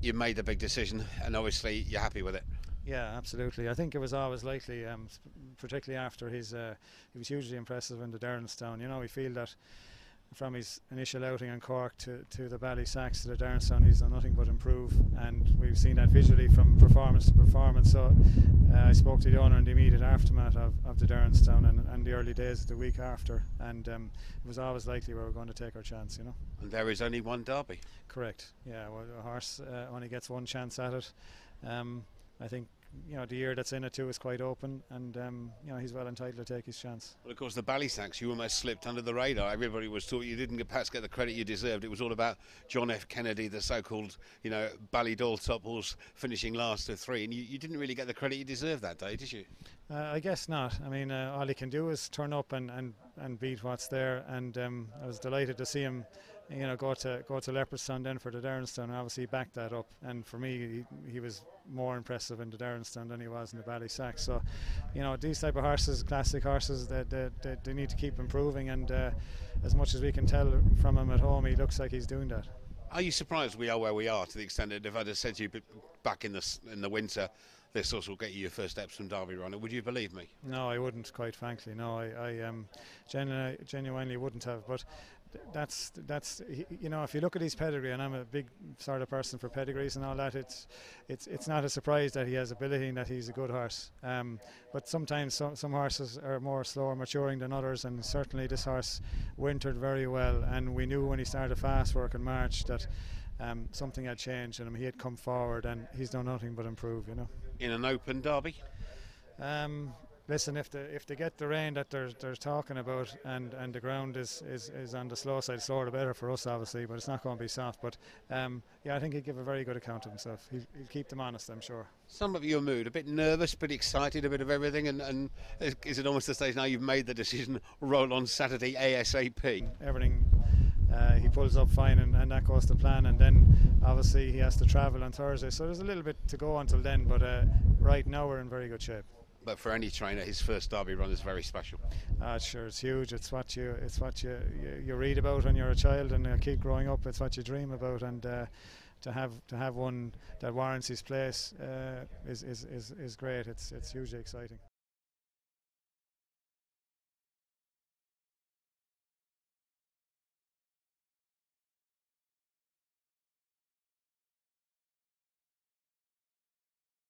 You made the big decision, and obviously you're happy with it. Yeah, absolutely. I think it was always likely, particularly after he was hugely impressive in the Derrenstown. You know, we feel that from his initial outing in Cork to the Ballysacks to the Derrenstown, he's done nothing but improve, and we've seen that visually from performance to performance. So I spoke to the owner in the immediate aftermath of the Derrenstown and the early days of the week after, and it was always likely we were going to take our chance, you know. And there is only one derby. Correct. Yeah, well, a horse only gets one chance at it. I think, you know, the year that's in it too is quite open, and you know, he's well entitled to take his chance. Well, of course, the Ballysacks, you almost slipped under the radar. Everybody was taught you didn't perhaps get the credit you deserved. It was all about John F. Kennedy, the so-called, you know, Ballydall top horse, finishing last of three, and you didn't really get the credit you deserved that day, did you? I guess not. I mean, all he can do is turn up and beat what's there, and I was delighted to see him, you know, go to Leopardstown then for the Derrenstown, and obviously he backed that up. And for me, he was more impressive in the Derrenstown than he was in the Ballysacks. So, you know, these type of horses, classic horses, they need to keep improving, and as much as we can tell from him at home, he looks like he's doing that. Are you surprised we are where we are, to the extent that if I'd have said to you back in the winter, this horse will get you your first steps from Derby runner, would you believe me? No, I wouldn't, quite frankly. No, I genuinely wouldn't have. But that's you know, if you look at his pedigree, and I'm a big sort of person for pedigrees and all that, it's not a surprise that he has ability and that he's a good horse. But sometimes some horses are more slower maturing than others, and certainly this horse wintered very well, and we knew when he started fast work in March that something had changed in him. He had come forward, and he's done nothing but improve, you know. In an open derby? Listen, if they get the rain that they're talking about, and the ground is on the slow side, slower the better for us, obviously, but it's not going to be soft. But yeah, I think he'll give a very good account of himself. He'll keep them honest, I'm sure. Some of your mood, a bit nervous, a bit excited, a bit of everything, and is it almost the stage now you've made the decision, roll on Saturday ASAP? Everything. He pulls up fine, and that goes to plan, and then obviously he has to travel on Thursday, so there's a little bit to go until then, but right now we're in very good shape. But for any trainer, his first derby run is very special. Sure, it's huge. It's what you read about when you're a child and keep growing up. It's what you dream about, and to have one that warrants his place is great. It's hugely exciting.